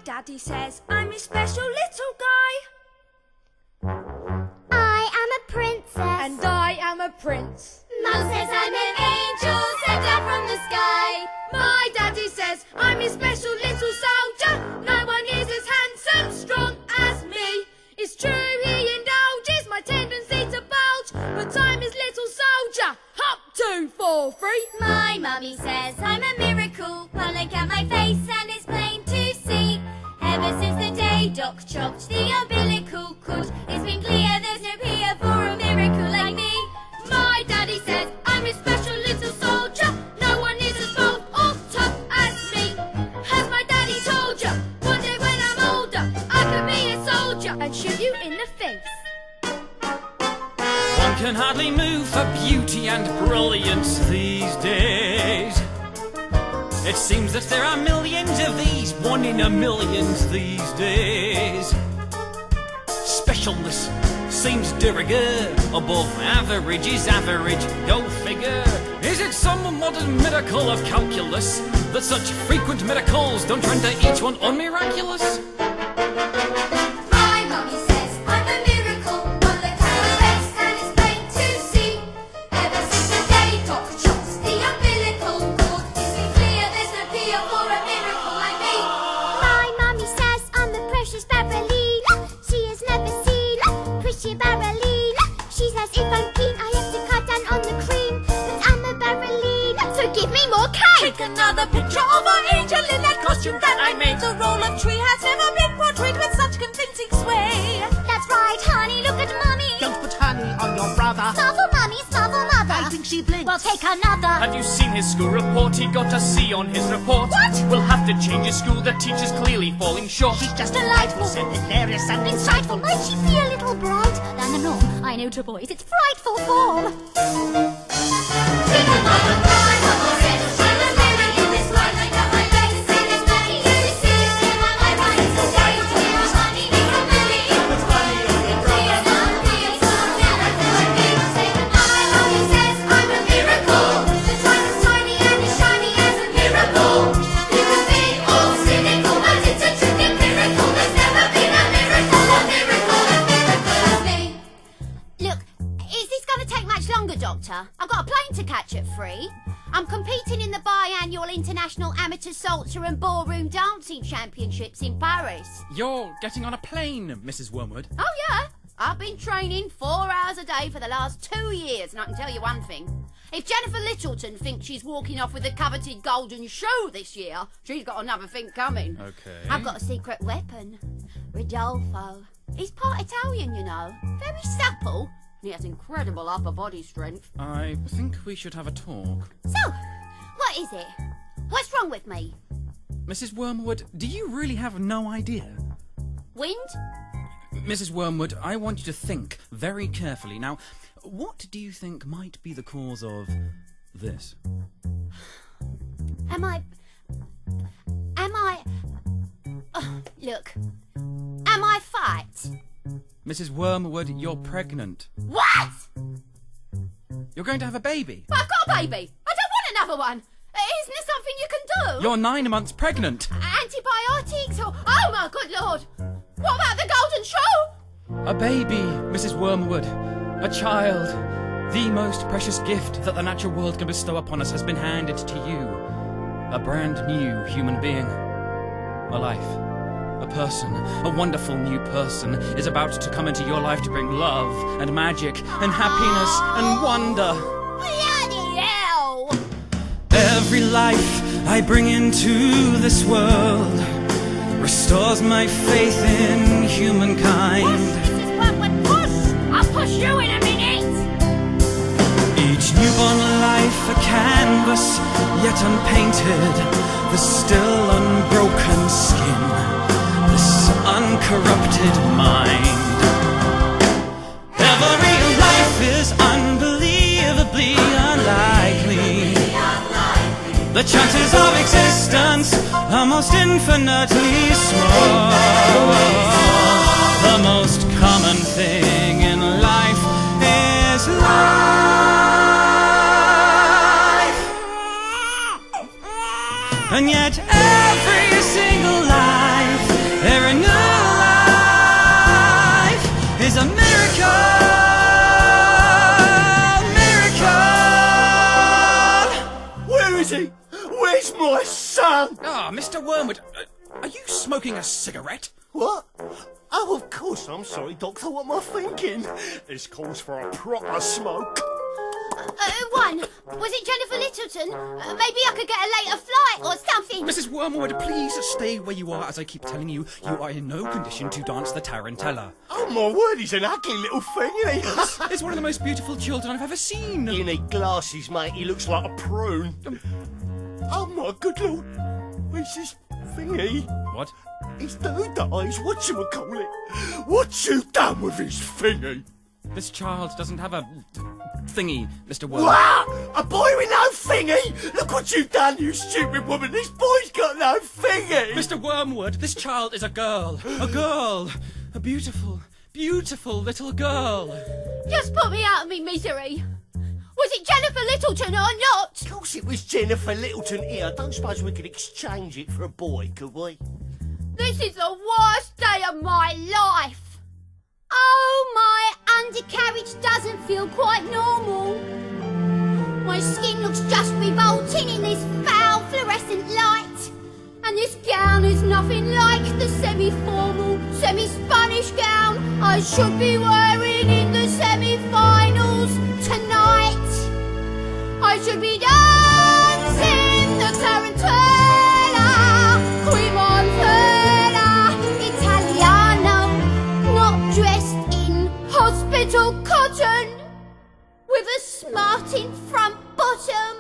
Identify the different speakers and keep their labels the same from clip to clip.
Speaker 1: daddy says I'm his special little guy.
Speaker 2: I am a princess.
Speaker 1: And I am a prince.
Speaker 2: Mum says I'm an angel sent down from the sky.
Speaker 1: My daddy says I'm his special little soldier. No one is as handsome, strong as me. It's true he indulges my tendency to bulge, but I'm his little soldier. Up 2, 4, 3.
Speaker 2: My mummy says I'm a miracle. One look at my face and it's plain to see. Ever since the day Doc chopped the umbilical cord, it's been clear there's no peer for a miracle like me.
Speaker 1: My daddy says I'm his special little soldier. No one is as bold or tough as me. Has my daddy told you? One day when I'm older, I could be a soldier and shoot you in the face.
Speaker 3: One can hardly move for beauty and brilliance these days. It seems that there are millions of these, 1 in a million these days. Specialness seems de rigueur, above average is average, go figure. Is it some modern miracle of calculus that such frequent miracles don't render each one unmiraculous?
Speaker 2: My mummy says I'm a miracle. One look at my face and it's plain to see. Ever since the day Doc chops the umbilical cord, it's been clear there's no peer for a miracle like me. My mummy says I'm a precious ballerina. She has never seen a pretty ballerina. She says if I'm keen I have to cut down on the cream, but I'm a ballerina, so give me more cake.
Speaker 1: Take another picture of our angel in that costume that I made. The role of tree has never been portrayed with such convincing sway.
Speaker 2: That's right, honey, look at mummy.
Speaker 4: Don't put honey on your brother.
Speaker 2: Marvel mummy, marvel mother.
Speaker 4: I think she blinks.
Speaker 2: We'll take another.
Speaker 3: Have you seen his school report? He got a C on his report.
Speaker 2: What?
Speaker 3: We'll have to change his school, the teacher's clearly falling short.
Speaker 4: She's just delightful, so hilarious and insightful.
Speaker 2: Might she be a little bright than the norm? I know to boys it's frightful form. Doctor, I've got a plane to catch at 3. I'm competing in the biannual International Amateur Salsa and Ballroom Dancing Championships in Paris.
Speaker 3: You're getting on a plane, Mrs. Wormwood.
Speaker 2: Oh yeah, I've been training 4 hours a day for the last 2 years, and I can tell you one thing. If Jennifer Littleton thinks she's walking off with the coveted golden shoe this year, she's got another thing coming.
Speaker 3: Okay.
Speaker 2: I've got a secret weapon. Rodolfo. He's part Italian, you know. Very supple. He has incredible upper body strength.
Speaker 3: I think we should have a talk.
Speaker 2: So, what is it? What's wrong with me?
Speaker 3: Mrs. Wormwood, do you really have no idea?
Speaker 2: Wind?
Speaker 3: Mrs. Wormwood, I want you to think very carefully. Now, what do you think might be the cause of this?
Speaker 2: Am I... look. Am I fat?
Speaker 3: Mrs. Wormwood, you're pregnant.
Speaker 2: What?
Speaker 3: You're going to have a baby.
Speaker 2: I've got a baby. I don't want another one. Isn't this something you can do?
Speaker 3: You're 9 months pregnant.
Speaker 2: Antibiotics or... Oh, my good Lord. What about the golden shoe?
Speaker 3: A baby, Mrs. Wormwood. A child. The most precious gift that the natural world can bestow upon us has been handed to you. A brand new human being. A life. A person, a wonderful new person, is about to come into your life to bring love and magic and happiness and wonder.
Speaker 2: Bloody hell!
Speaker 3: Every life I bring into this world restores my faith in humankind.
Speaker 2: Push, Mrs. Wormwood, push! I'll push you in a minute!
Speaker 3: Each newborn life a canvas, yet unpainted, the still unbroken skin. This uncorrupted mind. Every life is unbelievably unlikely. The chances of existence are most infinitely small. The most common thing in life is life. And yet every single life Every new life is a miracle.
Speaker 5: Where is he? Where's my son?
Speaker 3: Ah, Mr. Wormwood, are you smoking a cigarette?
Speaker 5: What? Oh, of course. I'm sorry, Doctor. What am I thinking? This calls for a proper smoke.
Speaker 1: Was it Jennifer Littleton? Maybe I could get a later flight or something.
Speaker 3: Mrs. Wormwood, please stay where you are. As I keep telling you, you are in no condition to dance the tarantella.
Speaker 5: Oh, my word, he's an ugly little thing, isn't he?
Speaker 3: It's one of the most beautiful children I've ever seen.
Speaker 5: You need glasses, mate. He looks like a prune. Oh, my good lord. Where's this thingy?
Speaker 3: What?
Speaker 5: His dude eyes. Whatchamacallit? What you done with his thingy?
Speaker 3: This child doesn't have a thingy, Mr. Wormwood.
Speaker 5: What? A boy with no thingy? Look what you've done, you stupid woman. This boy's got no thingy.
Speaker 3: Mr. Wormwood, this child is a girl. A girl. A beautiful, beautiful little girl.
Speaker 1: Just put me out of me misery. Was it Jennifer Littleton or not?
Speaker 5: Of course it was Jennifer Littleton here. I don't suppose we could exchange it for a boy, could we?
Speaker 1: This is the worst day of my life. Oh, my undercarriage doesn't feel quite normal. My skin looks just revolting in this foul fluorescent light. And this gown is nothing like the semi-formal, semi-Spanish gown I should be wearing in the semi-finals tonight. I should be dancing the tarantella, Quimonfella, Italiano, not dressed in hospital cotton, with a smarting front bottom,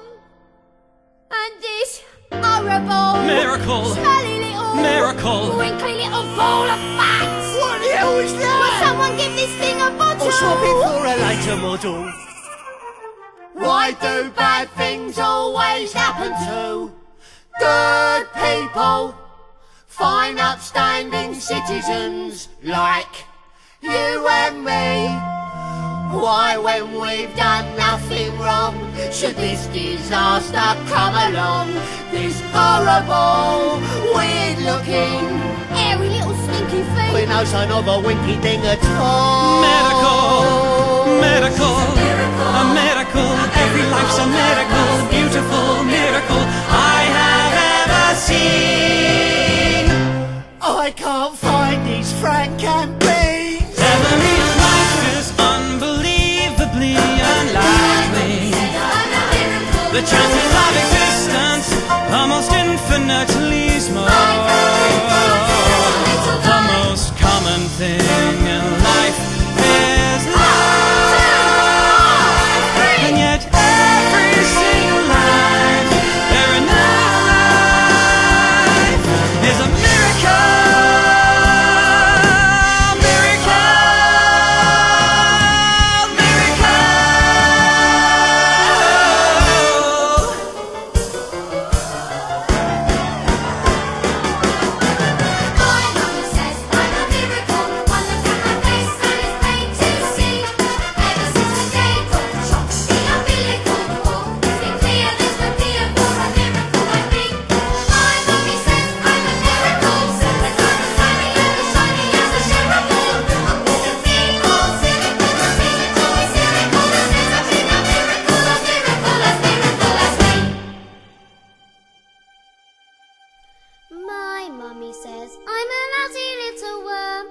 Speaker 1: and this horrible,
Speaker 3: Miracle!
Speaker 1: smelly little,
Speaker 3: Miracle!
Speaker 1: wrinkly little ball of fat.
Speaker 5: What the hell is
Speaker 1: Will
Speaker 5: that?
Speaker 1: someone give this thing a bottle?
Speaker 5: Or swap it for a later model. Why do bad things always happen to good people? Fine upstanding citizens like you and me. Why, when we've done nothing wrong, should this disaster come along? This horrible, weird-looking,
Speaker 1: Airy little stinky thing.
Speaker 5: with no sign of a winky thing at all.
Speaker 3: Miracle! Miracle! A miracle! Every life's a miracle! Beautiful miracle I have ever seen!
Speaker 5: I can't find these Frank and beans.
Speaker 3: Emily's life is unbelievably unlikely. The chances of existence almost infinitely small. The most common thing in life is love, and yet every single life, every new life is a miracle.
Speaker 2: My mummy says I'm a naughty little worm.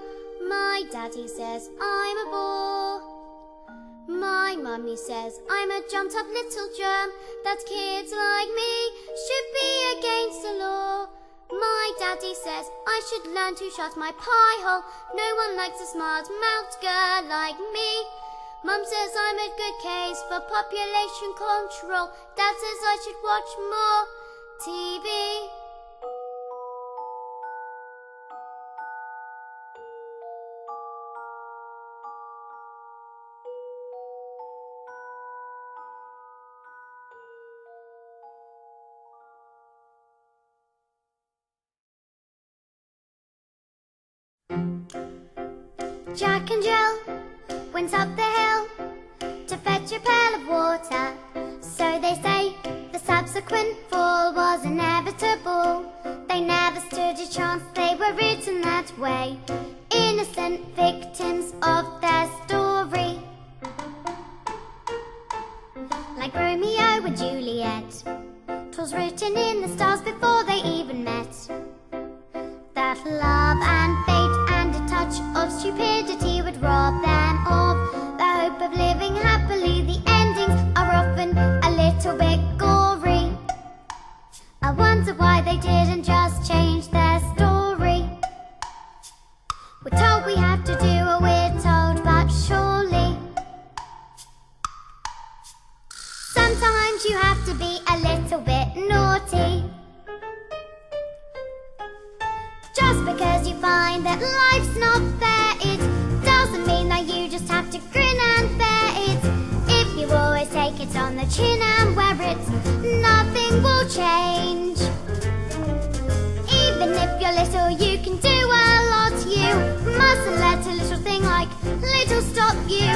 Speaker 2: My daddy says I'm a bore. My mummy says I'm a jumped up little germ, that kids like me should be against the law. My daddy says I should learn to shut my pie hole. No one likes a smart mouthed girl like me. Mum says I'm a good case for population control. Dad says I should watch more TV. Jack and Jill went up the hill to fetch a pail of water. So they say the subsequent fall was inevitable. They never stood a chance, they were written there. that way, innocent victims of their story. Like Romeo and Juliet, 'twas written in the stars before they even met, that love and fate and a touch of stupidity would rob them of the hope of living happily. The endings are often a little bit gory. I wonder why they didn't just change their story. We're told we have to do what we're told, but surely sometimes you have to be a little bit naughty. Just because you find that life's not fair, it doesn't mean that you just have to grin and bear it. If you always take it on the chin and wear it, nothing will change. Even if you're little, you can do a lot. You mustn't let a little thing like little stop you.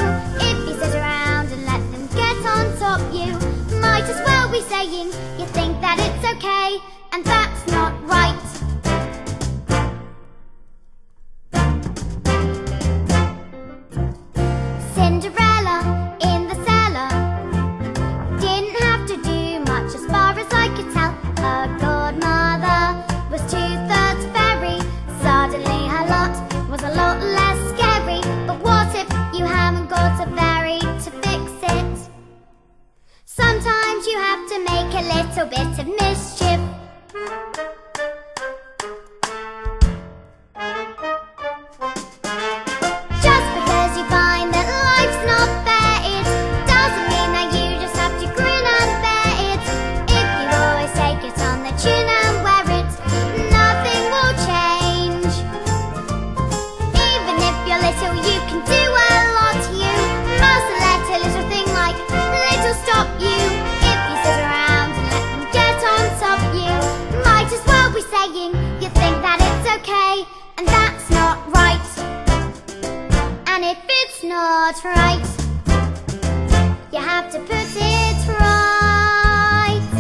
Speaker 2: If you sit around and let them get on top, you might as well be saying you think that it's okay, and that's not right. Cinderella in the cellar didn't have to do much as far as I could tell. Her godmother was 2/3 fairy. Suddenly her lot was a lot less scary. But what if you haven't got a fairy to fix it? Sometimes you have to make a little bit of mischief. Just because you find that life's not fair, it doesn't mean that you just have to grin and bear it. If you always take it on the chin and wear it, nothing will change. Even if you're little, you can do a lot. You mustn't let a little thing like little stop you. If you sit around and let them get on top, you might as well be saying you think that it's okay, and that's not right. And if it's not right, you have to put it right.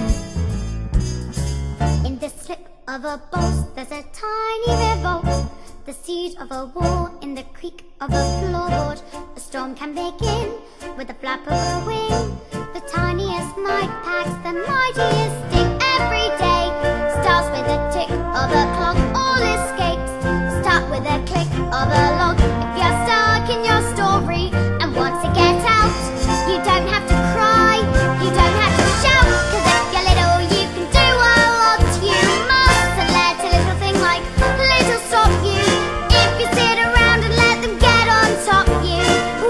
Speaker 2: In the slip of a bolt, there's a tiny revolt, the seed of a war in the creak of a floorboard. A storm can begin with a flap of a wing. The tiniest mite packs the mightiest sting. Every day starts with a tick of a clock. All escapes start with a click of a log. If you're stuck in your story and want to get out, you don't have to cry, you don't have to shout. 'Cause if you're little, you can do a lot. You mustn't let a little thing like little stop you. If you sit around and let them get on top, you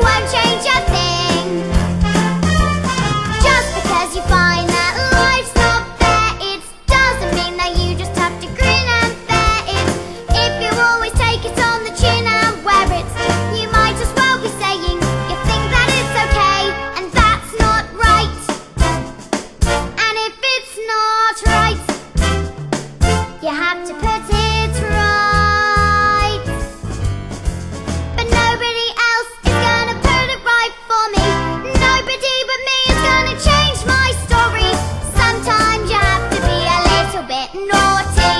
Speaker 2: won't change a thing. Just because you find that life's not fair, it doesn't mean that you just have to grin and bear it. If you always take it on the chin and wear it, you might as well be saying you think that it's okay, and that's not right. And if it's not right, you have to put it right. But nobody else is gonna put it right for me. Nobody but me is gonna change my story. Sometimes you have to be a little bit naughty.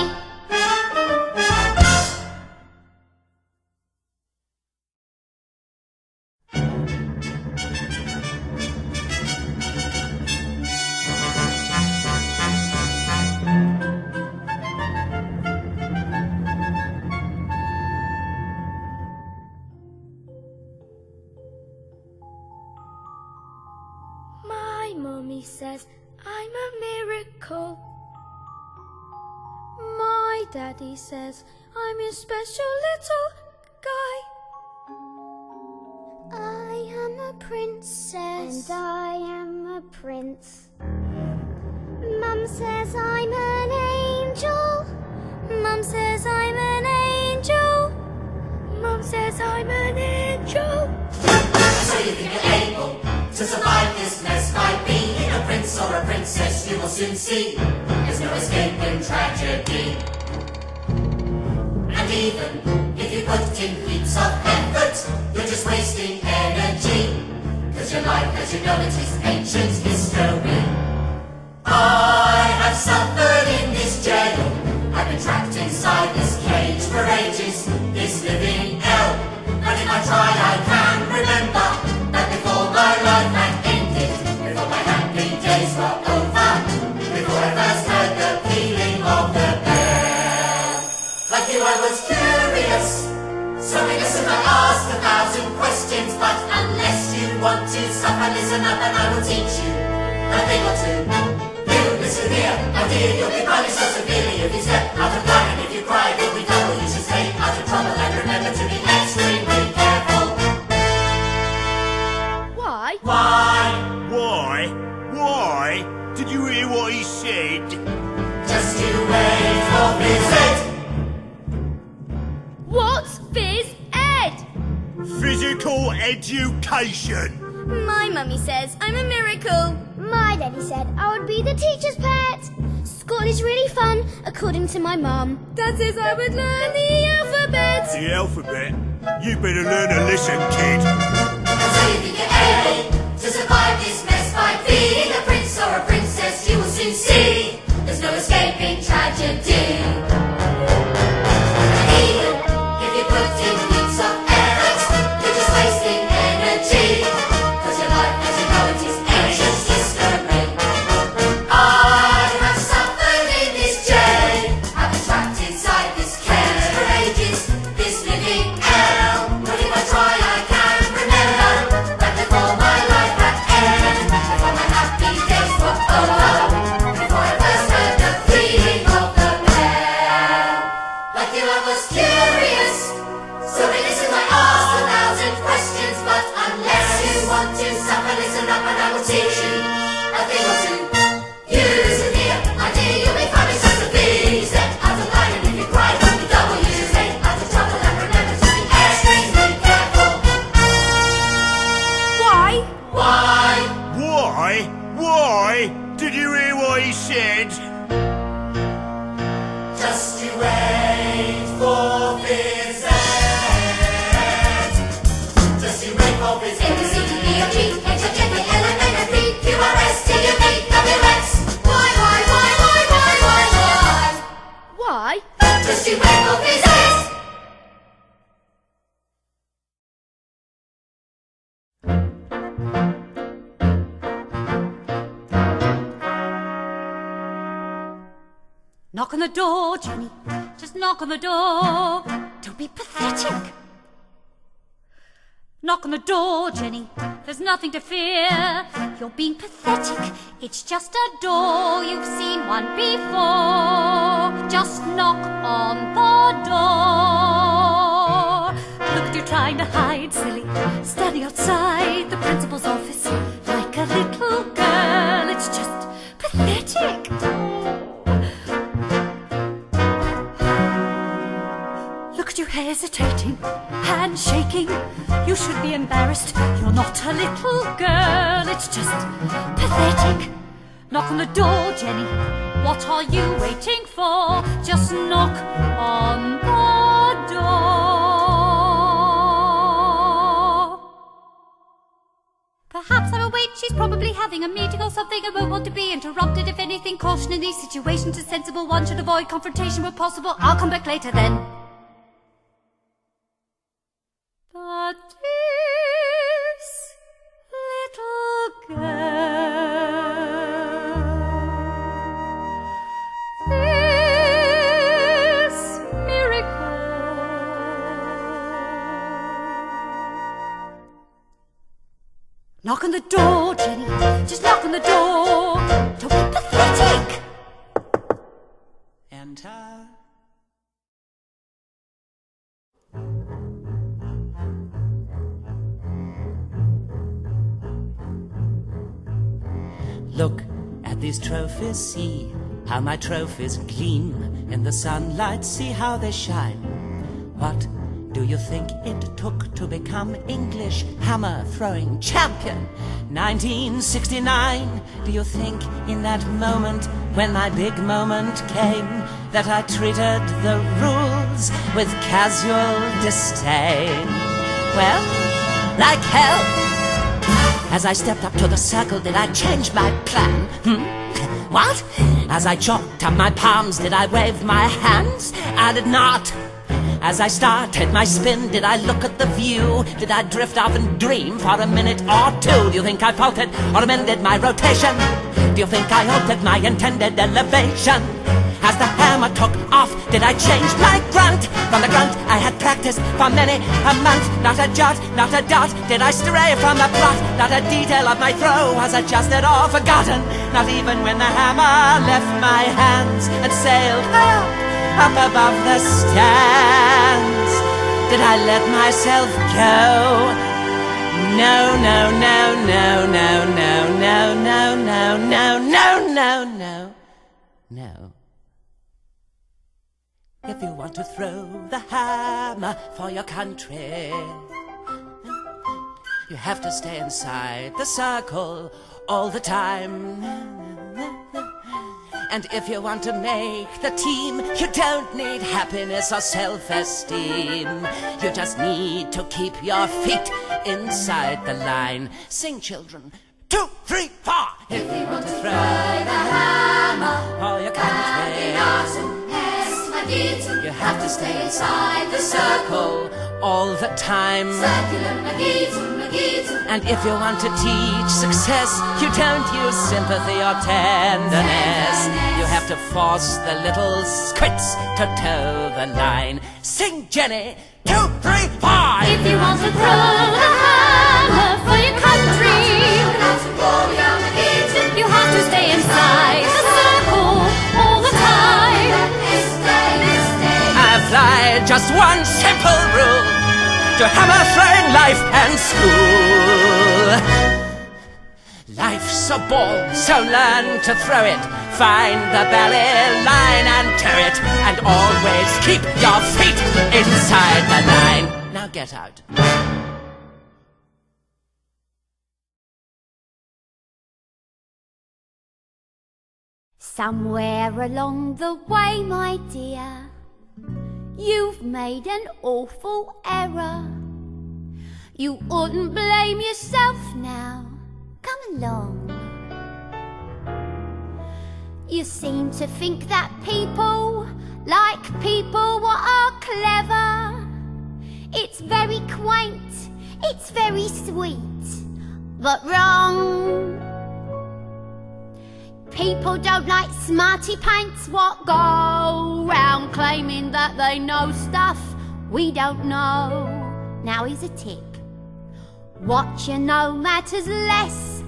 Speaker 1: My mummy says I'm a miracle. My daddy says I'm a special little guy. I am a princess.
Speaker 2: And I am a prince. Mum says I'm an angel.
Speaker 1: Mum says I'm an angel. Mum says I'm an angel.
Speaker 4: So you think you're able to survive this mess by being a prince or a princess? You will soon see there's no escaping tragedy. And even if you put in heaps of effort, you're just wasting energy. 'Cause your life as you know it is ancient history. I have suffered in this jail. I've been trapped inside this cage for ages. Like you, I was curious. So innocent, I asked 1,000 questions. But unless you want to suffer, listen up and I will teach you a thing or two. You, listen here, my dear, you'll be punished so severely if you step out of line. And if you cry, you'll be double. You should stay out of trouble and remember to be extremely careful.
Speaker 1: Why?
Speaker 5: Why? Did you hear what he said?
Speaker 4: Just you wait for visit.
Speaker 1: What's phys ed?
Speaker 5: Physical education.
Speaker 1: My mummy says I'm a miracle.
Speaker 6: My daddy said I would be the teacher's pet. School is really fun, according to my mum.
Speaker 1: Dad says I would learn the alphabet.
Speaker 5: The alphabet? You better learn to listen, kid.
Speaker 4: So you think you're able to survive this mess by being a prince or a princess? You will soon see there's no escaping tragedy. And even if you put in weeks of effort, you're just wasting energy. 'Cause your life, as you know, it is ancient history. I have suffered in this jail. I've been trapped inside this cage for ages. This living hell. But if I try, I can remember that before my life had ended, before my happy days were over, before I first heard the feeling of the bell. Like you, I was curious. So innocent, I asked 1,000 questions. But unless you want to suffer, listen up and I will teach you a thing or two. You listen here, my dear, you'll be punished so severely. You step out of line and if you cry, you'll be double. You should stay out of trouble and remember to be extremely careful.
Speaker 1: Why?
Speaker 5: Why? Did you hear what he said?
Speaker 4: Just you wait for visit. Just you wait for visit. A-B-C-D-E-F-G, H-I-J-K-L-M-N-O-P, Q-R-S-T-U-V-W-X. Why?
Speaker 1: Why?
Speaker 4: Just you wait for visit.
Speaker 7: Knock on the door, Jenny. Just knock on the door. Don't be pathetic. Knock on the door, Jenny. There's nothing to fear. You're being pathetic. It's just a door. You've seen one before. Just knock on the door. Look at you trying to hide, silly. Standing outside the principal's office like a little girl. It's just pathetic. Look at you hesitating, hands shaking. You should be embarrassed. You're not a little girl. It's just pathetic. Knock on the door, Jenny. What are you waiting for? Just knock on the door. Perhaps I will wait. She's probably having a meeting or something and won't want to be interrupted. If anything, caution in these situations is sensible. One should avoid confrontation where possible. I'll come back later then. But this little girl, this miracle, knock on the door, Jenny. Just knock on the door. Don't be pathetic.
Speaker 3: Enter. Look at these trophies, see how my trophies gleam in the sunlight, see how they shine. What do you think it took to become English hammer-throwing champion? 1969, do you think in that moment, when my big moment came, that I treated the rules with casual disdain? Well, like hell. As I stepped up to the circle, did I change my plan? What? As I chalked up my palms, did I wave my hands? I did not. As I started my spin, did I look at the view? Did I drift off and dream for a minute or two? Do you think I faltered or amended my rotation? Do you think I altered my intended elevation?
Speaker 8: As the hammer took off, did I change my grunt? From the grunt I had practiced for many a month. Not a jot, not a dot, did I stray from the plot. Not a detail of my throw was adjusted or forgotten. Not even when the hammer left my hands and sailed up above the stands did I let myself go. No, no, no, no, no, no, no, no, no, no, no, no, no, no. If you want to throw the hammer for your country, you have to stay inside the circle all the time. And if you want to make the team, you don't need happiness or self-esteem. You just need to keep your feet inside the line. Sing, children. 2, 3, 4. If you want to throw the hammer for your country, you have to stay inside the circle all the time. And if you want to teach success, you don't use sympathy or tenderness. You have to force the little squits to toe the line. Sing, Jenny. 2, 3, 4.
Speaker 7: If you want to throw the hammer for your country, you have to stay inside the circle all the time.
Speaker 8: I applied just one simple rule to hammer throwing life and school. Life's a ball, so learn to throw it. Find the belly line and tow it. And always keep your feet inside the line. Now get out.
Speaker 6: Somewhere along the way, my dear, you've made an awful error. You oughtn't blame yourself now. Come along. You seem to think that people like people what are clever. It's very quaint, it's very sweet, but wrong. People don't like smarty pants what go round claiming that they know stuff we don't know. Now here's a tip. What you know matters less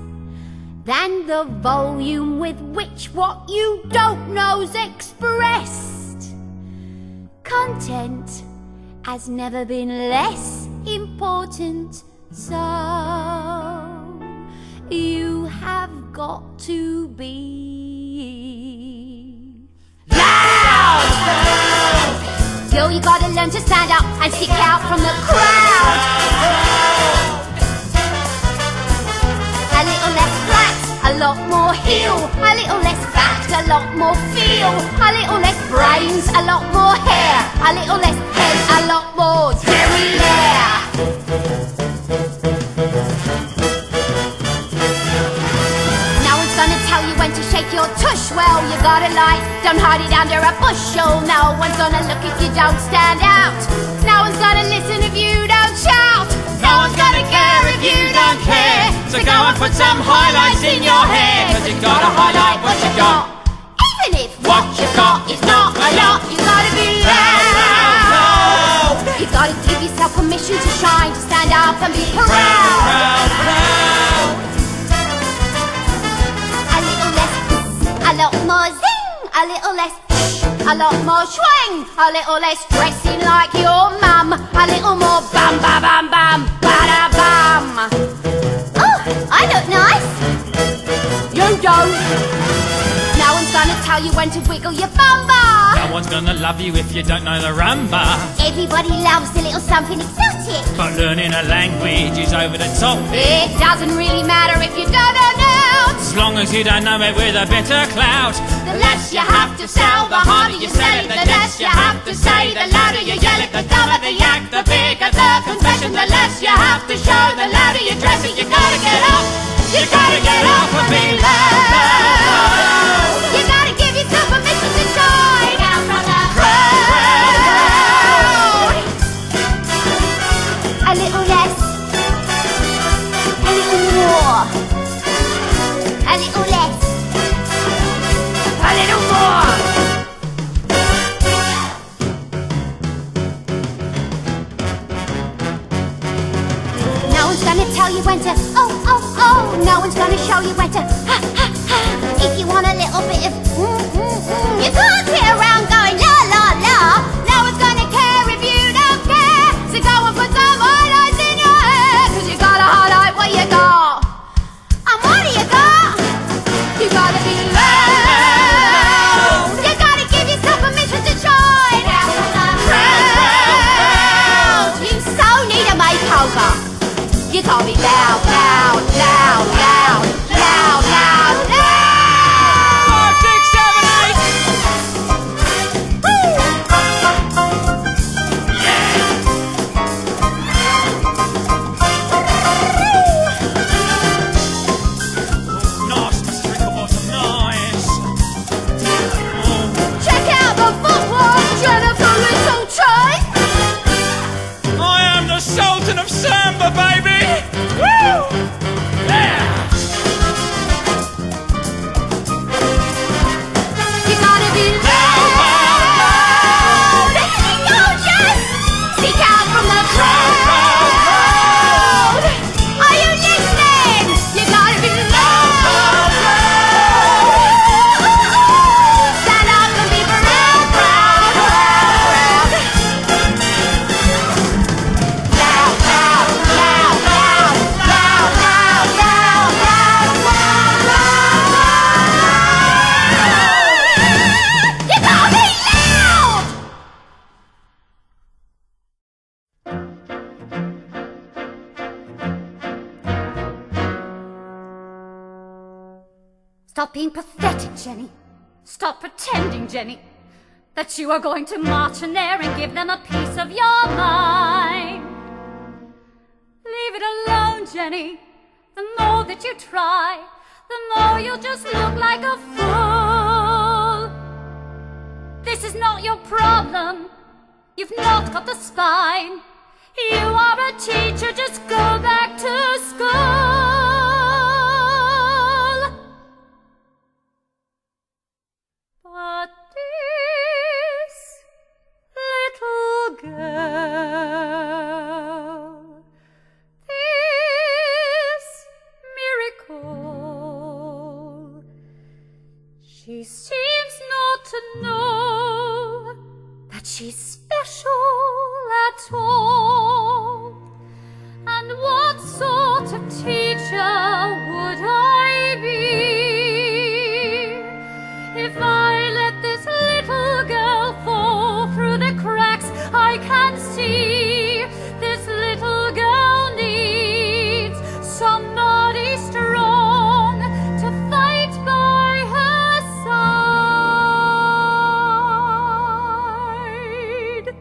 Speaker 6: than the volume with which what you don't know's expressed. Content has never been less important, so you have got to be loud! Yo, you gotta learn to stand up and stick out from the crowd. A little less flat, a lot more heel. A little less fact, a lot more feel. A little less brains, a lot more hair. A little less head, a lot more derriere. Gonna tell you when to shake your tush. Well, you gotta lie, don't hide it under a bushel. No one's gonna look if you don't stand out. No one's gonna listen if you don't shout. No one's gonna care if you don't care. So go and put some highlights in your hair, 'cause you gotta highlight what you got. Even if what you got is not a lot, you gotta be loud. You gotta give yourself permission to shine, to stand up and be proud. A lot more zing, a little less psh, a lot more swing, a little less dressing like your mum, a little more bam, bam, bam, bam, bada bam. Oh, I look nice. You don't. No one's gonna tell you when to wiggle your bumba.
Speaker 3: No one's gonna love you if you don't know the rumba.
Speaker 6: Everybody loves a little something exotic,
Speaker 3: But learning a language is over the top.
Speaker 6: it doesn't really matter if you don't know.
Speaker 3: As long as you don't know it with a bitter clout.
Speaker 6: The less you have to sell, the harder you sell it. The less you have to say, the louder you yell it. The dumber the yak, the bigger the confession. The less you have to show, the louder you dress it. You gotta get up, you gotta get up and be loud. You gotta give yourself permission to shine out from the crowd. A little less, a little more. A little less, a little more. show you when to oh, oh, oh. No one's gonna show you when to ha, ha, ha. If you want a little bit of you can't sit around going la, la, la. No one's gonna care if you don't care. So go and put some highlights in your hair, 'cause you gotta highlight what you got. And what do you got? You gotta be loud. You gotta give yourself permission to shine. Proud. You so need a makeover. You gotta be loud, loud, loud, loud, loud, loud, loud.
Speaker 8: 5, 6, 7, 8.
Speaker 3: Nice, Mr. Ricklebottom, nice.
Speaker 6: Check out the footwork, Jennifer Littlechain.
Speaker 3: I am the Sultan of Samba, baby! Woo! Yeah!
Speaker 6: You gotta be loud. Gorgeous. Speak out from the crowd. Are you listening? You gotta be loud. Stand up and be proud, proud, proud. Loud, loud, loud, loud, loud, loud, loud, loud, loud, loud. You gotta be loud.
Speaker 7: Stop being pathetic, Jenny. Stop pretending, Jenny, that you are going to march in there and give them a piece of your mind. Leave it alone, Jenny. The more that you try, the more you'll just look like a fool. This is not your problem. You've not got the spine. You are a teacher, just go back to school. But this little girl, this miracle, she seems not to know that she's special at all. And what sort of teacher would I be if I let this little girl fall through the cracks? I can see this little girl needs somebody strong to fight by her side.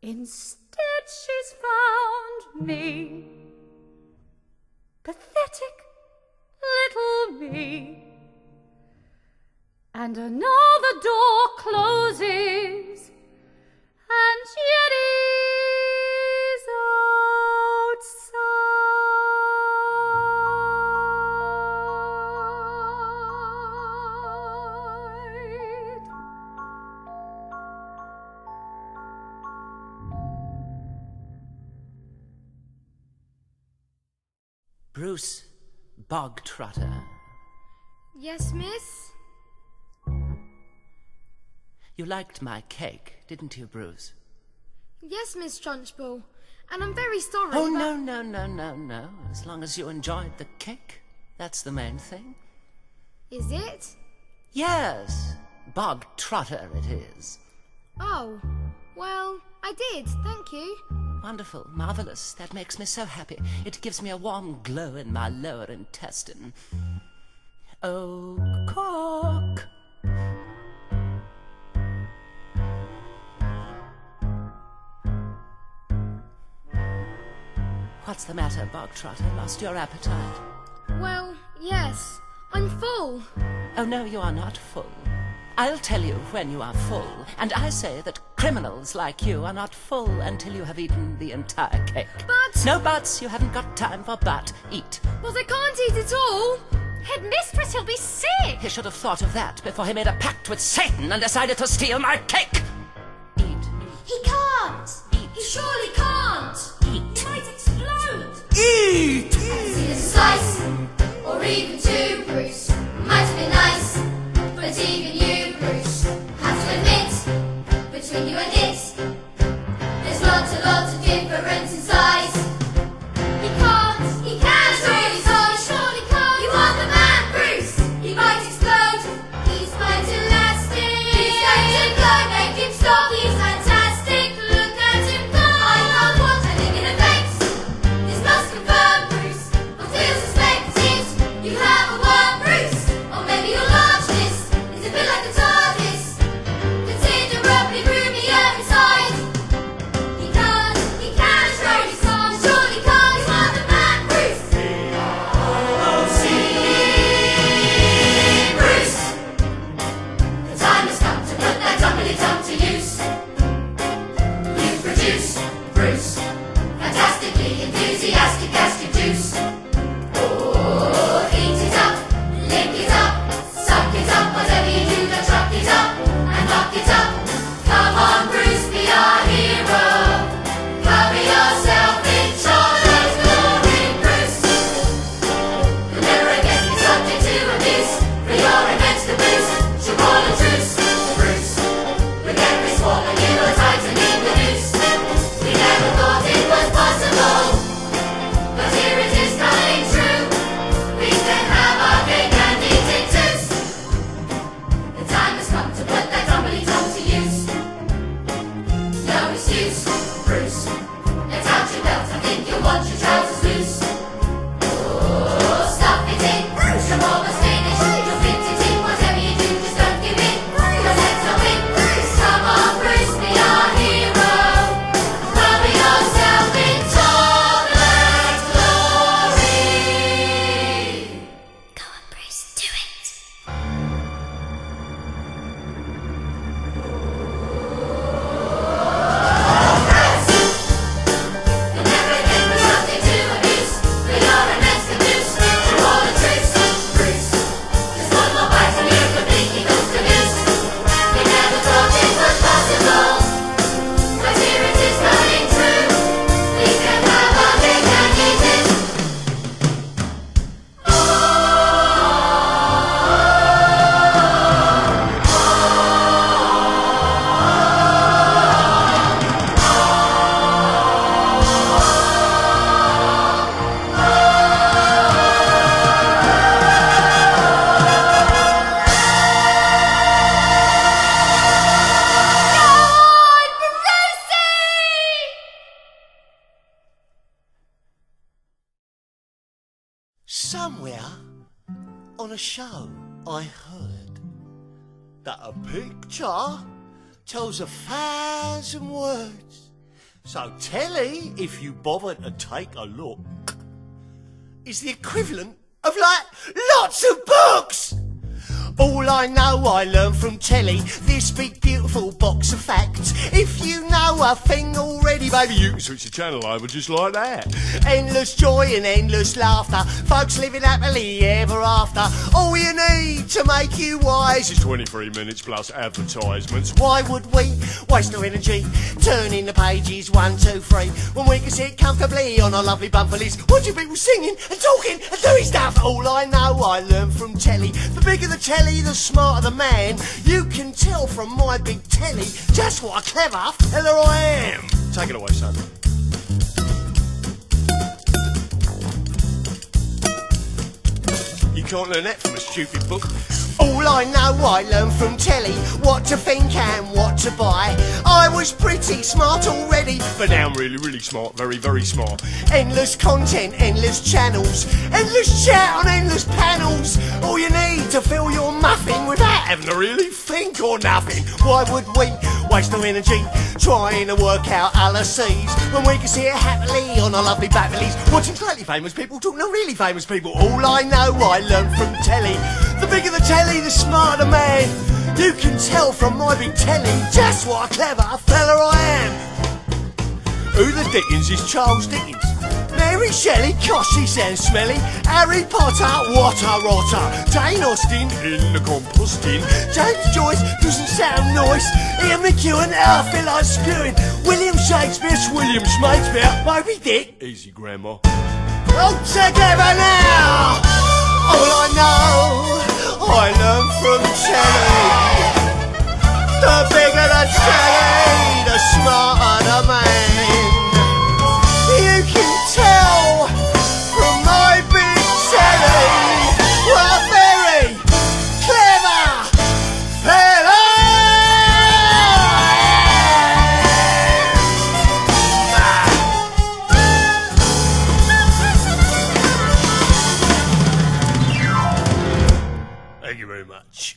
Speaker 7: Instead, she's found me, pathetic little me. And another door closes, and Jenny's outside.
Speaker 8: Bruce Bogtrotter,
Speaker 1: Yes, miss?
Speaker 8: you liked my cake, didn't you, Bruce?
Speaker 1: Yes, Miss Trunchbull. And I'm very sorry.
Speaker 8: Oh,
Speaker 1: but-
Speaker 8: no, no, no, no, no. As long as you enjoyed the cake, that's the main thing.
Speaker 1: Is it?
Speaker 8: Yes, Bogtrotter it is.
Speaker 1: Oh, well, I did, thank you.
Speaker 8: Wonderful, marvelous. That makes me so happy. It gives me a warm glow in my lower intestine. Oh, cook. What's the matter, Bogtrotter? Lost your appetite?
Speaker 1: Well, yes, I'm full.
Speaker 8: Oh, no, you are not full. I'll tell you when you are full, and I say that criminals like you are not full until you have eaten the entire cake.
Speaker 1: But-
Speaker 8: No buts, you haven't got time for but. Eat.
Speaker 1: But I can't eat it all.
Speaker 7: Headmistress, he'll be sick.
Speaker 8: He should have thought of that before he made a pact with Satan and decided to steal my cake. Eat.
Speaker 2: He can't!
Speaker 8: Eat.
Speaker 2: He surely can't!
Speaker 8: Eat.
Speaker 2: He might explode! and it. There's lots of difference in size. He can, sure he surely can't. You are the man, Bruce. He might explode. He's quite elastic. He's going to blow, make him stop. He's fantastic. Look at him go. I can't watch. I think in a faint. This must confirm, Bruce. Or feel suspected. You have a worm, Bruce. Or maybe your largeness is a bit like a TARDIS. Considerably roomier inside. He can, surely can't. Surely can't. You are the man, Bruce. Bruce. The time has come to put that dumpity-dum to use. You produce, Bruce, fantastically enthusiastic gastric juice. Oh, eat it up, lick it up, suck it up, whatever you do, don't truck it up and lock it up. Come on, Bruce, be our hero. Cover yourself in Charlotte's glory, Bruce. You'll never again be subject to abuse. For your immense caboose, she'll call a truce, Bruce. With every swallow you are tightening the noose. We never thought it was possible, but here it is coming true. We can have our cake and eat it too. The time has come to put that dumpity-dum to use. No excuse, Bruce. Let out your belt, I think you'll want your trousers loose. Oh, stuff it in, Bruce. You're almost finished. You'll fit it in, whatever you do, just don't give in. You'll let her win, Bruce. Come on, Bruce, be our hero. Cover yourself in chocolate glory. Go on, Bruce, do it. You'll never again be subject to abuse. For your immense caboose, you're all a truce, Bruce. Just one more bite and you're completely cooked to goose. We never thought it was possible, but here it is coming true. We can have our cake and eat it.
Speaker 5: Somewhere on a show I heard that a picture tells 1,000 words. So telly, if you bother to take a look, is the equivalent of like lots of books. All I know I learned from telly, this big beautiful box of facts. If you know a thing already, baby, you can switch the channel over just like that. Endless joy and endless laughter, folks living happily ever after. All you need to make you wise is 23 minutes plus advertisements. Why would we waste no energy turning the pages 1, 2, 3 when we can sit comfortably on our lovely bumper list, watching people singing and talking and doing stuff? All I know I learned from telly. The bigger the telly, the smarter the man. You can tell from my big telly just what a clever fella I am. Take it away, son. You can't learn that from a stupid book. All I know I learned from telly, what to think and what to buy. I was pretty smart already, but now I'm really, really smart, very, very smart. Endless content, endless channels, endless chat on endless panels. All you need to fill your muffin without having to really think or nothing. Why would we waste no energy trying to work out Alice's when we can see it happily on our lovely Batmanies, watching slightly famous people talking to really famous people? All I know I learned from telly. The bigger the telly, the smarter the man. You can tell from my big telly just what a clever fella I am. Who the Dickens is Charles Dickens? Mary Shelley, gosh, she sounds smelly. Harry Potter, what a rotter. Jane Austen, in the composting. James Joyce, doesn't sound nice. Ian McEwan, I feel like spewing. William Shakespeare, William Shakespeare. Moby Dick, easy grandma. All together now. All I know, I learned from telly. The bigger the telly, the smarter the man. You can tell from my big telly what a very clever fella I am. Thank you very much.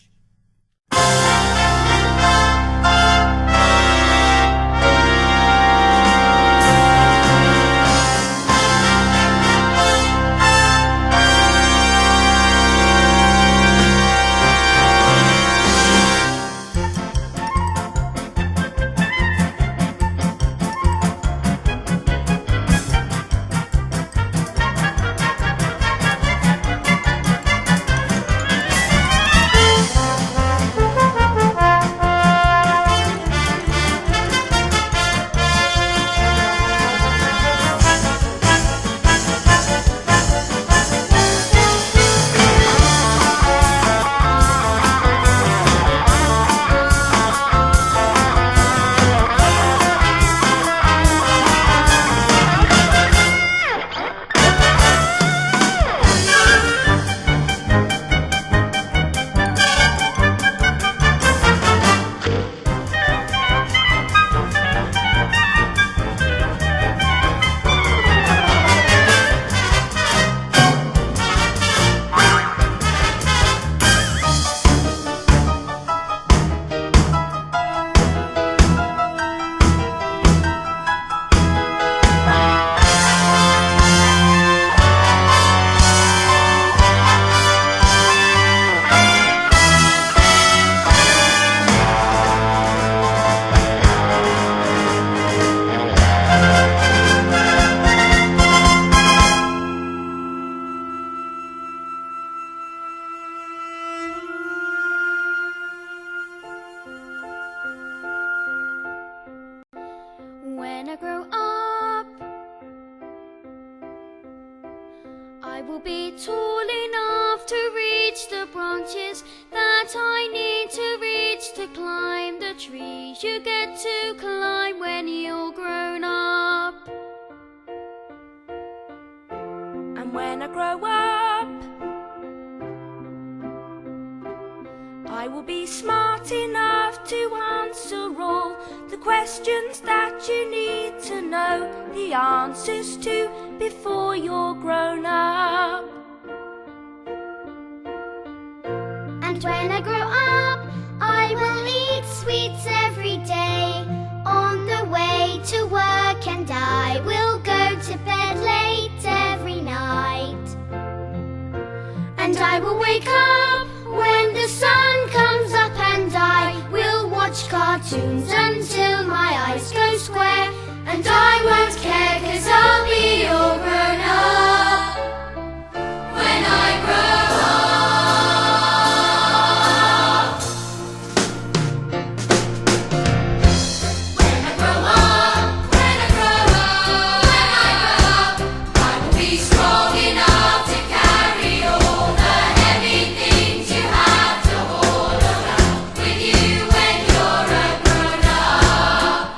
Speaker 1: When I grow up, I will be tall enough to reach the branches that I need to reach to climb the trees you get to climb when you're grown up.
Speaker 7: And when I grow up, I will be smart enough to answer all the questions that you need to know the answers to before you're grown up.
Speaker 2: And when I grow up, I will eat sweets every day on the way to work, and I will go to bed late every night. And I will wake up when the sun comes up, and I will watch cartoons until my eyes go square, and I won't care 'cause I'll be all grown up when I grow up. When I grow up, when I grow up, when I grow up, I will be strong enough to carry all the heavy things you have to haul around with you when you're a grown up.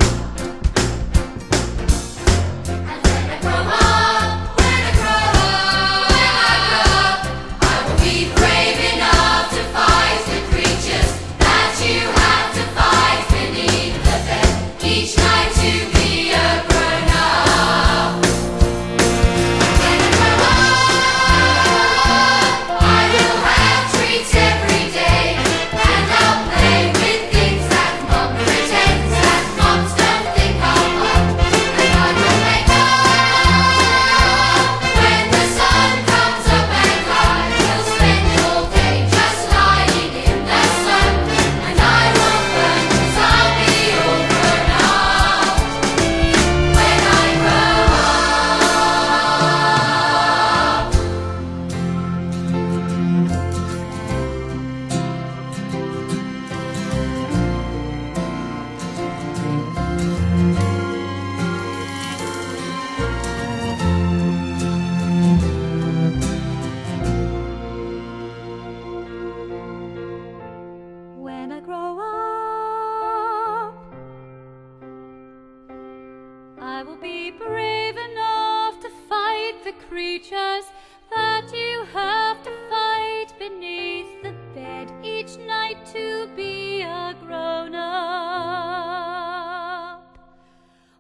Speaker 7: I will be brave enough to fight the creatures that you have to fight beneath the bed each night to be a grown-up.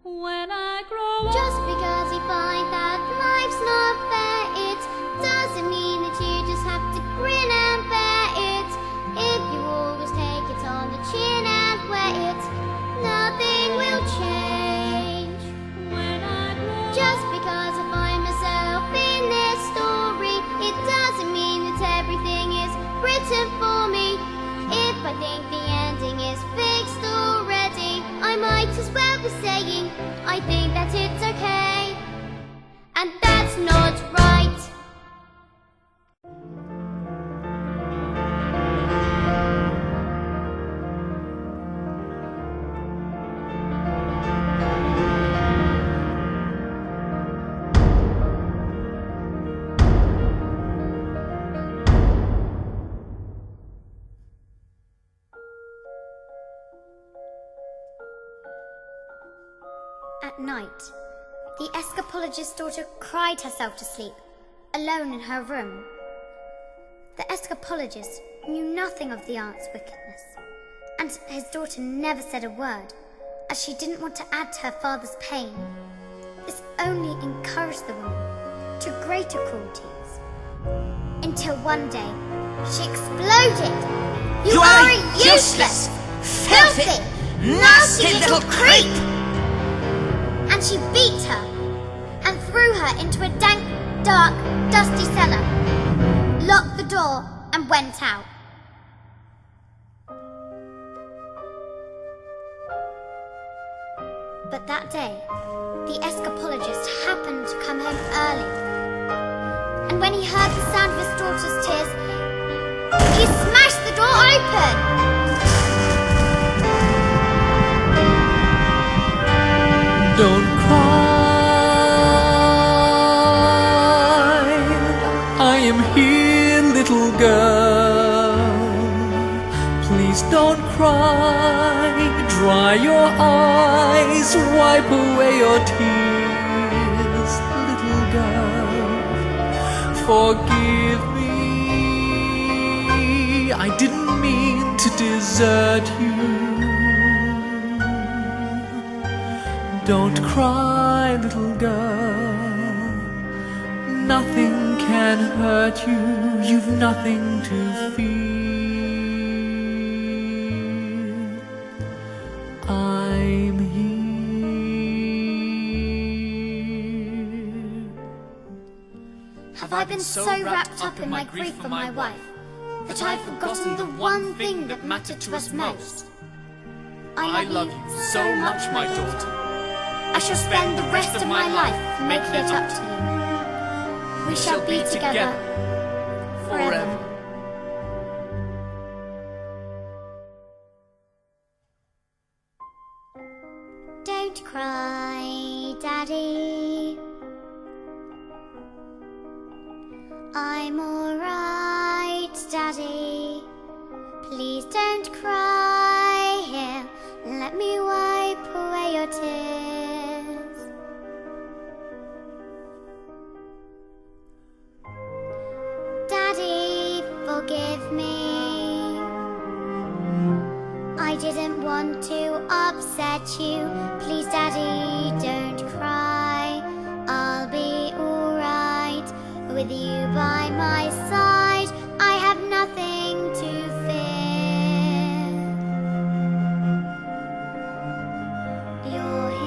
Speaker 7: When I grow up,
Speaker 6: Just because you find that life's not fair, it doesn't mean that you just have to grin and bear it. If you always take it on the chin and wear it, nothing will change.
Speaker 7: when I grow
Speaker 6: Just because I find myself in this story, it doesn't mean that everything is written for me. If I think the ending is fixed already, I might as well be saying I think that it's okay. And that's not right. At night, the escapologist's daughter cried herself to sleep, alone in her room. The escapologist knew nothing of the aunt's wickedness, and his daughter never said a word, as she didn't want to add to her father's pain. This only encouraged the woman to greater cruelties, until one day she exploded. You are a useless, filthy, nasty little creep! And she beat her and threw her into a dank, dark, dusty cellar, locked the door and went out. But that day, the escapologist happened to come home early, and when he heard the sound of his daughter's tears, he smashed the door open.
Speaker 9: Don't cry, I am here, little girl. Please don't cry, dry your eyes, wipe away your tears, little girl. Forgive me, I didn't mean to desert you. Don't cry, little girl. Nothing can hurt you. You've nothing to fear. I'm here.
Speaker 6: Have I been so wrapped up in my grief for my wife that I've forgotten the one thing that mattered to us most? I love you so much, my daughter. I shall spend the rest of my life making it up to you. We shall be together forever. Don't cry, Daddy. I'm alright, Daddy. Please don't cry here. Let me wipe away your tears. Daddy, forgive me. I didn't want to upset you. Please, Daddy, don't cry. I'll be alright with you by my side. I have nothing to fear. You're here.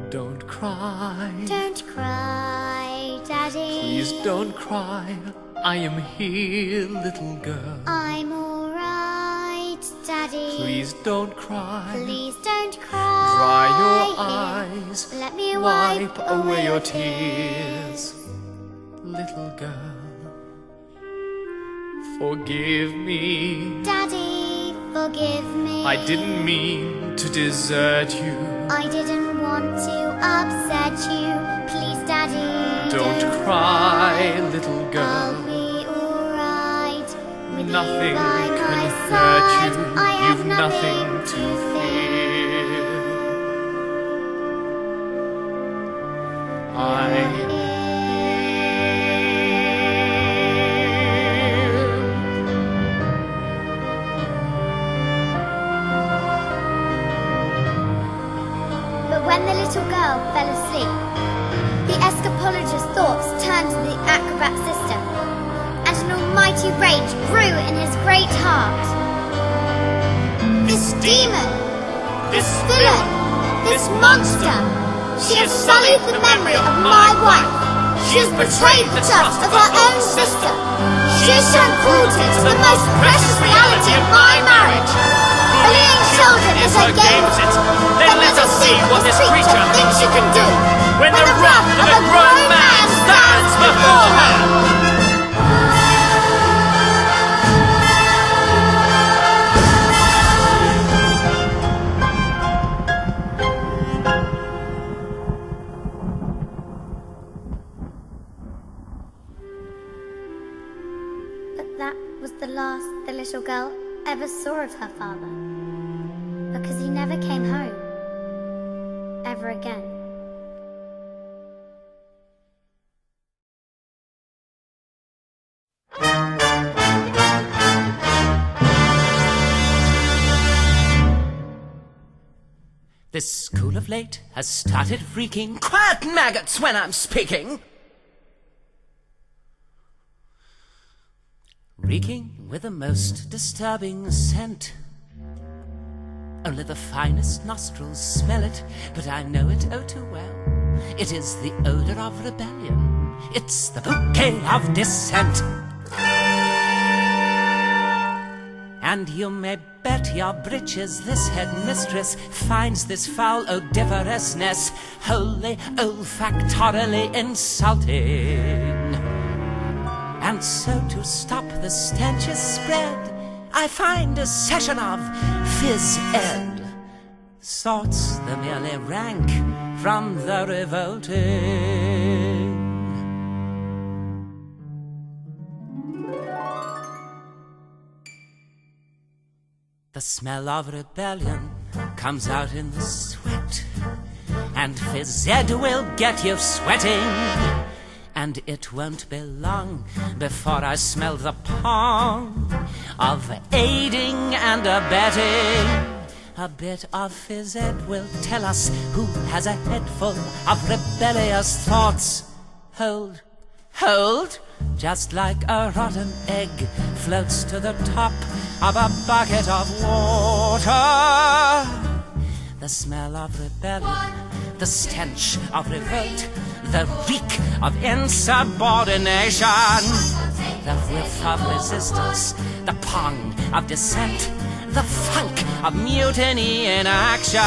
Speaker 9: Don't cry.
Speaker 6: Don't cry, Daddy.
Speaker 9: Please don't cry. I am here, little girl.
Speaker 6: I'm alright, Daddy.
Speaker 9: Please don't cry.
Speaker 6: Please don't cry.
Speaker 9: Dry your
Speaker 6: here.
Speaker 9: eyes.
Speaker 6: Let me wipe
Speaker 9: away your tears, little girl. Forgive me.
Speaker 6: Daddy, forgive me.
Speaker 9: I didn't mean to desert you.
Speaker 6: I didn't want to upset you. Please, Daddy,
Speaker 9: Don't cry, little
Speaker 6: I'll
Speaker 9: girl.
Speaker 6: be alright with
Speaker 9: Nothing
Speaker 6: you by
Speaker 9: can
Speaker 6: my
Speaker 9: hurt
Speaker 6: side.
Speaker 9: you.
Speaker 6: I have
Speaker 9: You've nothing to
Speaker 6: When the little girl fell asleep, the escapologist's thoughts turned to the acrobat system, and an almighty rage grew in his great heart. This demon, this villain, this monster, she has sullied the memory of my wife. She has betrayed the trust of her own sister. She has shown cruelty to the most precious reality of my marriage. Bullying children is her game.
Speaker 9: Then let us see what this creature
Speaker 6: thinks she can do
Speaker 9: when the wrath of a grown man stands before her.
Speaker 6: But that was the last the little girl ever saw of her father, because he never came home ever again.
Speaker 8: This school of late has started freaking. Quiet, maggots, when I'm speaking! Reeking with the most disturbing scent. Only the finest nostrils smell it, but I know it oh too well. It is the odor of rebellion. It's the bouquet of dissent. And you may bet your breeches this headmistress finds this foul odoriferousness wholly olfactorily insulting. And so to stop the stench's spread, I find a session of phys-ed. Sorts the merely rank from the revolting. The smell of rebellion comes out in the sweat, and phys-ed will get you sweating. And it won't be long before I smell the pong of aiding and abetting. A bit of phys-ed will tell us who has a head full of rebellious thoughts. Hold, hold, just like a rotten egg floats to the top of a bucket of water. The smell of rebellion, the stench of revolt, the reek of insubordination, the whiff of resistance, the pong of dissent, the funk of mutiny in action.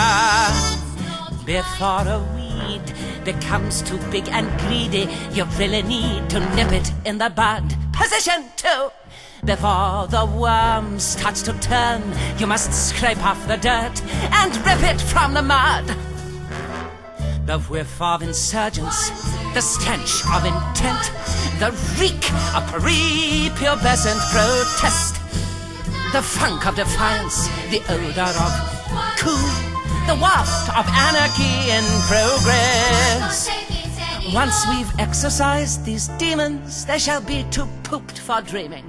Speaker 8: Before a weed becomes too big and greedy, you really need to nip it in the bud. Position 2. Before the worm starts to turn, you must scrape off the dirt and rip it from the mud. The whiff of insurgence, the stench of intent, the reek of prepubescent protest, the funk of defiance, the odor of coup, the waft of anarchy in progress. Once we've exorcised these demons, they shall be too pooped for dreaming.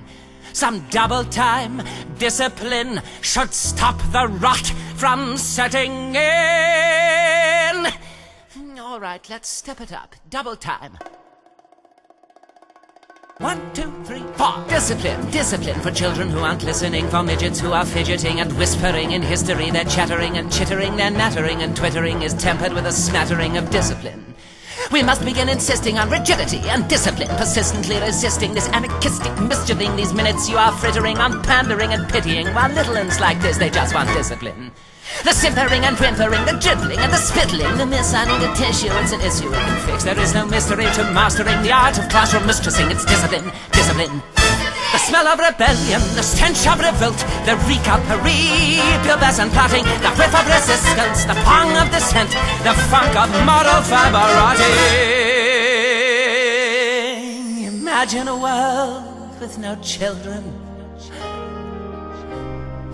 Speaker 8: Some double-time discipline should stop the rot from setting in. All right, let's step it up. Double time. 1, 2, 3, 4. Discipline, discipline for children who aren't listening, for midgets who are fidgeting and whispering in history. They're chattering and chittering, they're nattering, and twittering is tempered with a smattering of discipline. We must begin insisting on rigidity and discipline, persistently resisting this anarchistic mischieving. These minutes you are frittering on pandering and pitying, while little uns like this, they just want discipline. The simpering and whimpering, the dribbling and the spittling, the missigning the tissue, it's an issue we can fix. There is no mystery to mastering the art of classroom mistressing. It's discipline, discipline. The smell of rebellion, the stench of revolt, the reek of prepubescent plotting, the whiff of resistance, the pong of dissent, the funk of moral fiber-rotting. Imagine a world with no children.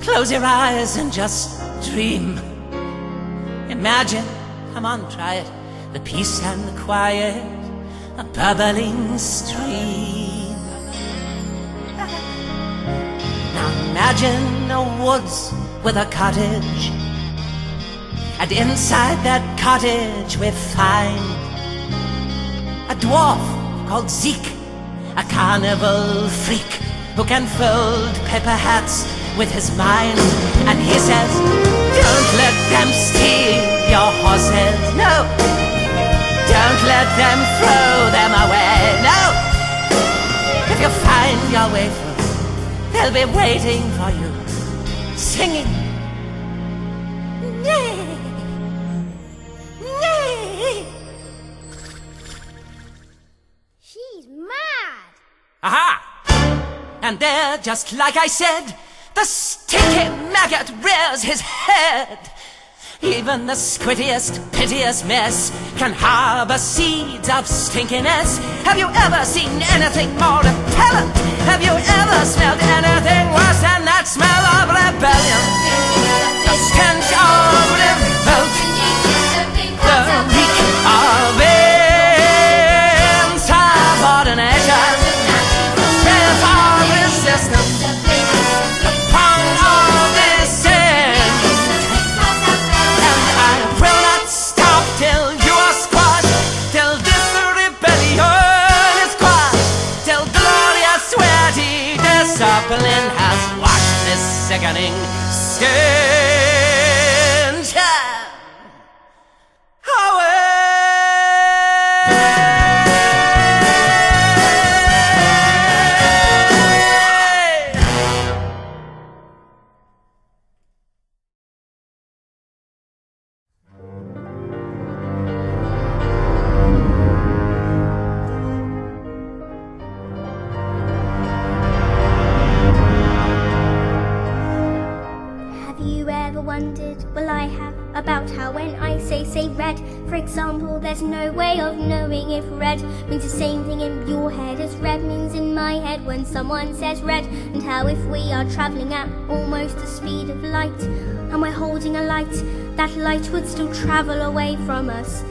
Speaker 8: Close your eyes and just dream. Imagine, come on, try it, the peace and the quiet, a bubbling stream. Now imagine a woods with a cottage, And inside that cottage we find a dwarf called Zeke, a carnival freak who can fold paper hats with his mind. And he says, don't let them steal your horses, no. Don't let them throw them away, no. If you find your way through, they'll be waiting for you, singing. Nay, nay.
Speaker 6: She's mad.
Speaker 8: Aha! And there, just like I said, the stinky maggot rears his head. Even the squittiest, piteous mess can harbor seeds of stinkiness. Have you ever seen anything more repellent? Have you ever smelled anything worse than that smell of rebellion? The stench of revolt, the reek of insubordination, the breath of resistance, the pang of dissent. And I will not stop till you are squashed, till this rebellion is quashed, till glorious sweaty discipline has washed this sickening stench away.
Speaker 6: Have you ever wondered, well I have, about how when I say red, for example, there's no way of knowing if red means the same thing in your head as red means in my head when someone says red, and how if we are travelling at almost the speed of light and we're holding a light, that light would still travel away from us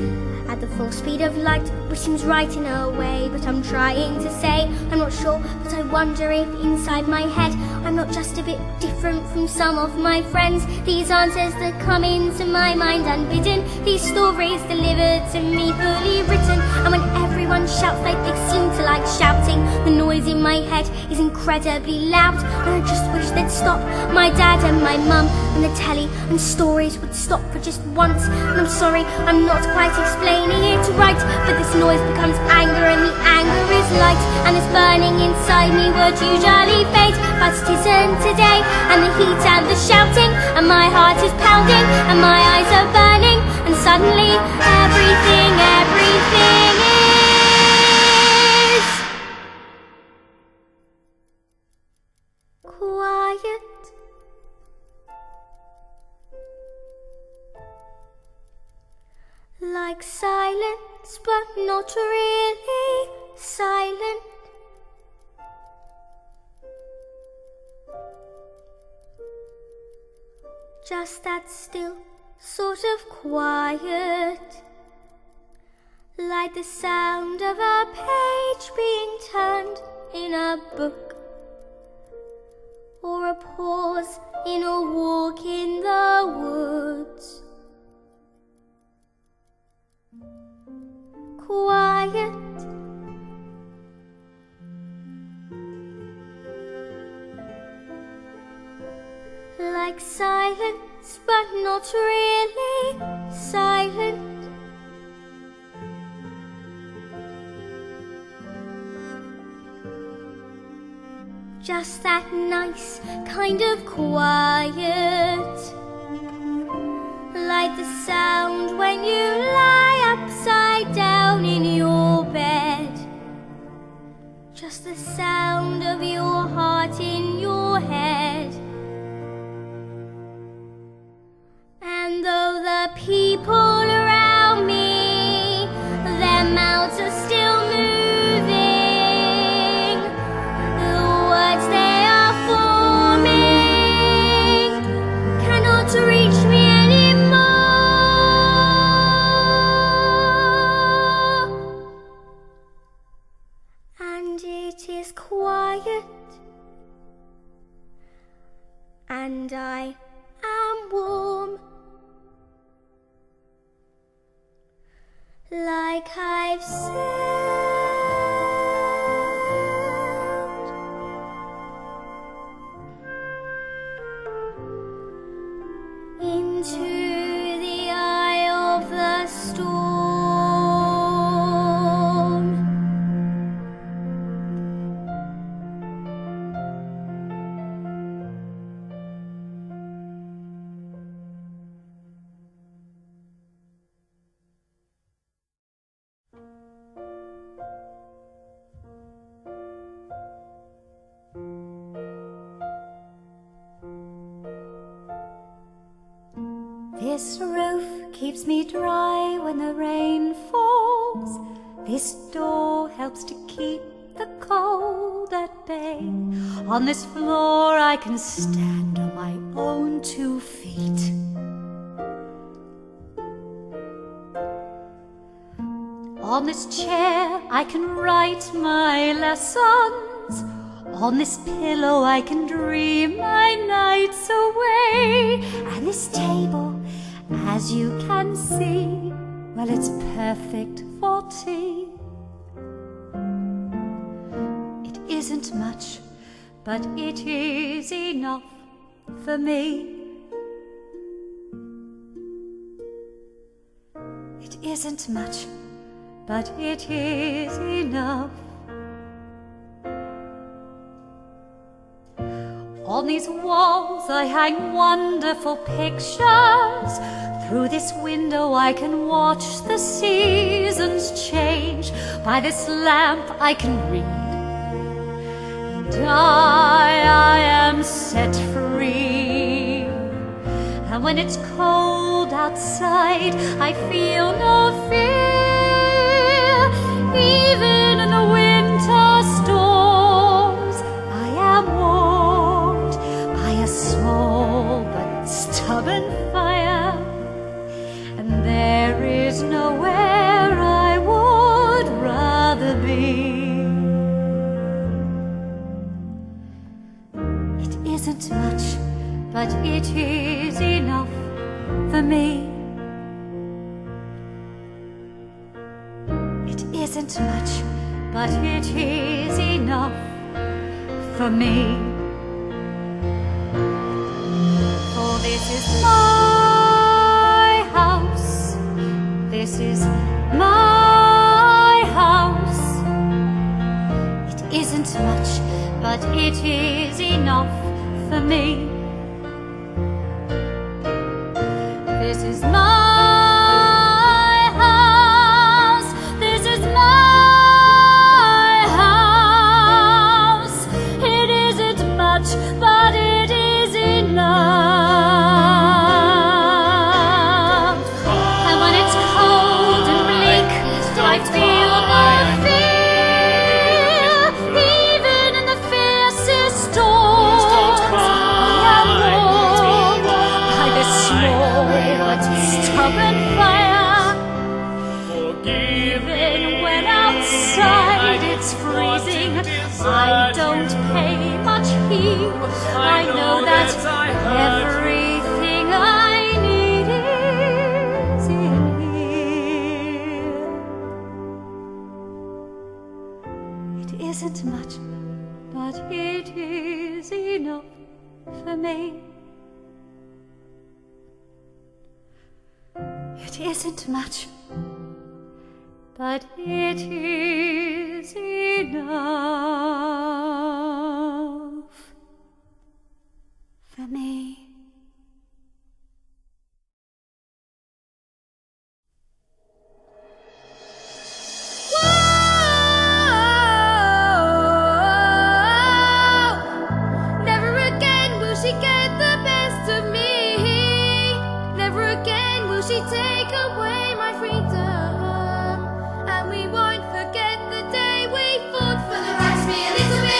Speaker 6: at the full speed of light, which seems right in a way, but I'm trying to say, I'm not sure, but I wonder if inside my head I'm not just a bit different from some of my friends. These answers that come into my mind unbidden, these stories delivered to me fully written, and when everyone shouts like they seem to like shouting, the noise in my head is incredibly loud, and I just wish they'd stop. My dad and my mum and the telly and stories would stop for just once, and I'm sorry, I'm not quite explaining it right, but this noise becomes anger and the anger is light, and this burning inside me would usually fade, but it isn't today, and the heat and the shouting, and my heart is pounding, and my eyes are burning, and suddenly everything is quiet. Like silence, but not really silent. Just that still sort of quiet, like the sound of a page being turned in a book, or a pause in a walk in the woods. Quiet, like silence, but not really silent. Just that nice kind of quiet, like the sound when you lie upside down in your bed. Just the sound of your heart in your head. And though the people around me, their mouths are still moving, the words they are forming cannot reach me anymore. And it is quiet, and I am warm.
Speaker 2: like I've said. Into the eye of the storm. This roof keeps me dry when the rain falls. This door helps to keep the cold at bay. On this floor I can stand on my own 2 feet. On this chair I can write my lessons. On this pillow I can dream my nights away. And this table, as you can see, well, it's perfect for tea. It isn't much, but it is enough for me. It isn't much, but it is enough. On these walls I hang wonderful pictures. Through this window I can watch the seasons change. By this lamp I can read, and I am set free. And when it's cold outside I feel no fear. Even in the winter storms I am warmed by a small but stubborn fire. And there is nowhere I would rather be. It isn't much, but it is enough for me. It isn't much, but it is enough for me. For this is my house. This is my house. It isn't much, but it is enough for me. This is my house. This is my house. It isn't much, but it is enough. And when it's cold and bleak, I feel no fear. Even in the fiercest storms, I am warmed by this small but stubborn fire. Even when outside it's freezing, I don't pay much heed. I know that everything I need is in here. It isn't much, but it is enough for me. It isn't much, but it is enough for me.
Speaker 1: Never again will she get the best of me. Never again will she take away my freedom. And we won't forget the day we fought for the right to be a little bit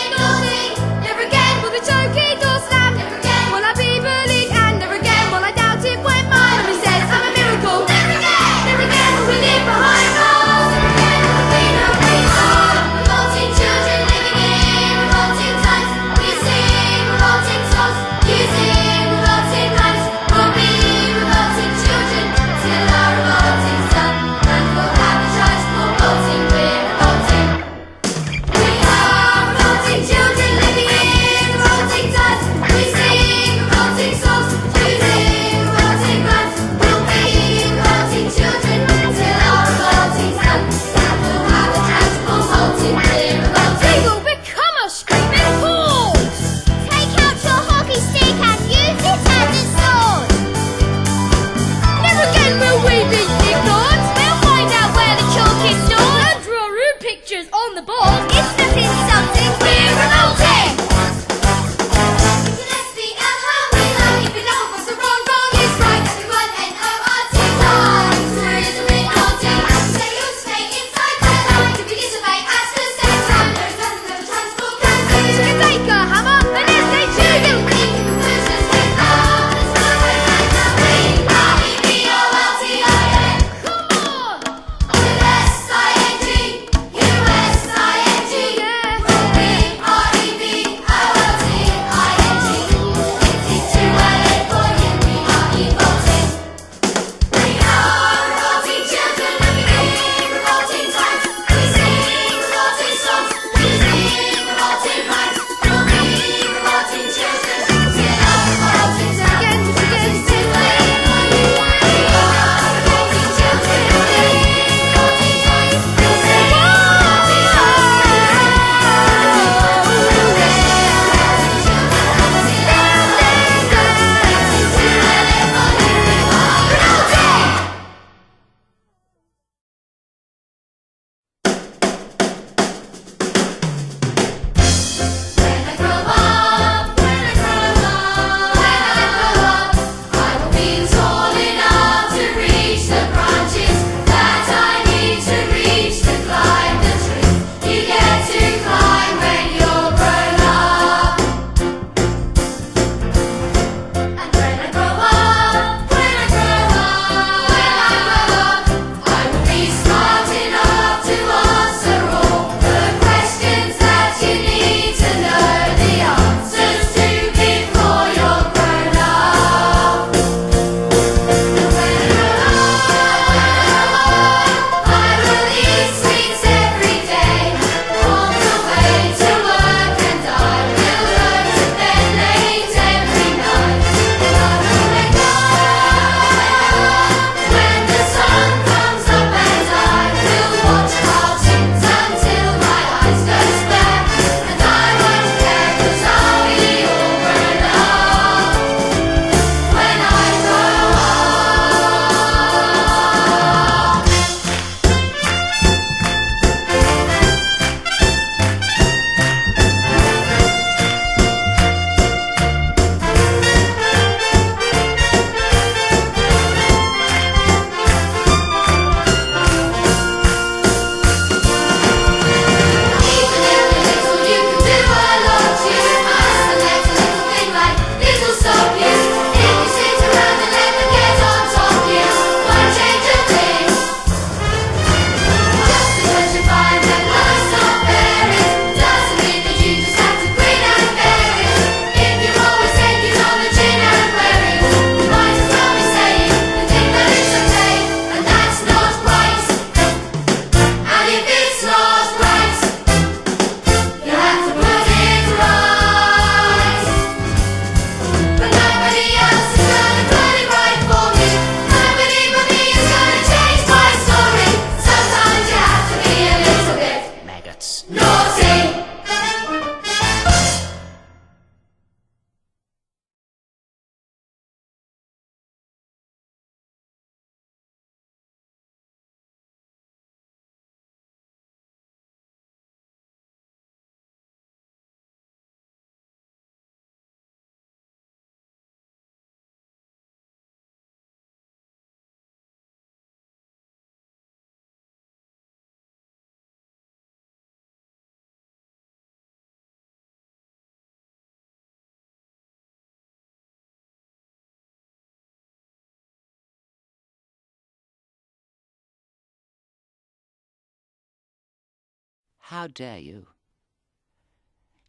Speaker 10: How dare you?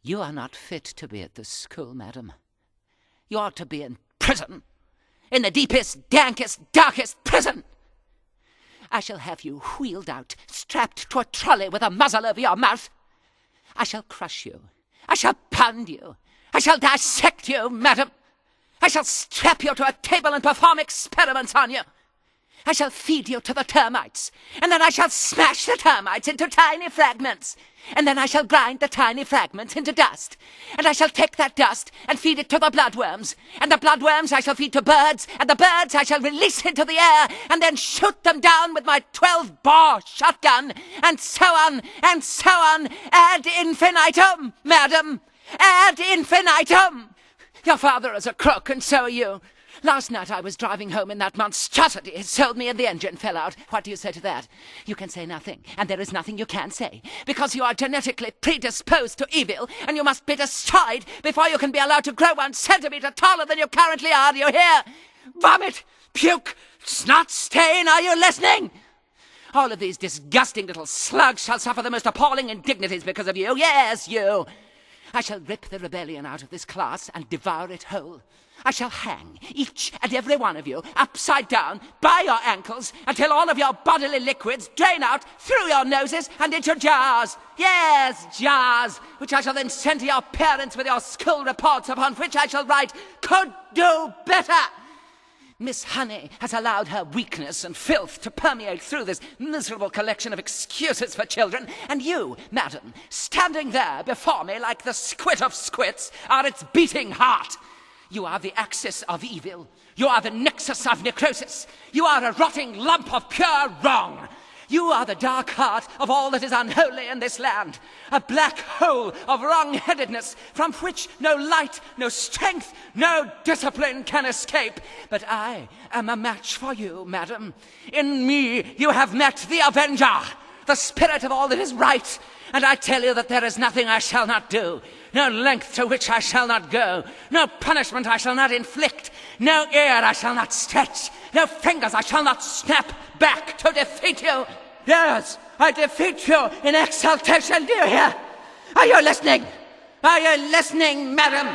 Speaker 10: You are not fit to be at this school, madam. You ought to be in prison. In the deepest, dankest, darkest prison. I shall have you wheeled out, strapped to a trolley with a muzzle over your mouth. I shall crush you. I shall pound you. I shall dissect you, madam. I shall strap you to a table and perform experiments on you. I shall feed you to the termites, and then I shall smash the termites into tiny fragments, and then I shall grind the tiny fragments into dust, and I shall take that dust and feed it to the bloodworms, and the bloodworms I shall feed to birds, and the birds I shall release into the air, and then shoot them down with my 12-bore shotgun, and so on, ad infinitum, madam, ad infinitum. Your father is a crook, and so are you. Last night I was driving home in that monstrosity. It sold me and the engine fell out. What do you say to that? You can say nothing, and there is nothing you can say, because you are genetically predisposed to evil, and you must be destroyed before you can be allowed to grow 1 centimetre taller than you currently are. Do you hear? Vomit, puke, snot stain, are you listening? All of these disgusting little slugs shall suffer the most appalling indignities because of you. Yes, you. I shall rip the rebellion out of this class and devour it whole. I shall hang each and every one of you upside down by your ankles until all of your bodily liquids drain out through your noses and into jars. Yes, jars, which I shall then send to your parents with your school reports, upon which I shall write, "Could do better." Miss Honey has allowed her weakness and filth to permeate through this miserable collection of excuses for children, and you, madam, standing there before me like the squid of squits, are its beating heart. You are the axis of evil. You are the nexus of necrosis. You are a rotting lump of pure wrong. You are the dark heart of all that is unholy in this land, a black hole of wrong-headedness from which no light, no strength, no discipline can escape. But I am a match for you, madam. In me you have met the Avenger, the spirit of all that is right, and I tell you that there is nothing I shall not do, no length to which I shall not go, no punishment I shall not inflict, no ear I shall not stretch, no fingers I shall not snap back to defeat you. Yes, I defeat you in exaltation, do you hear? Are you listening? Are you listening, madam?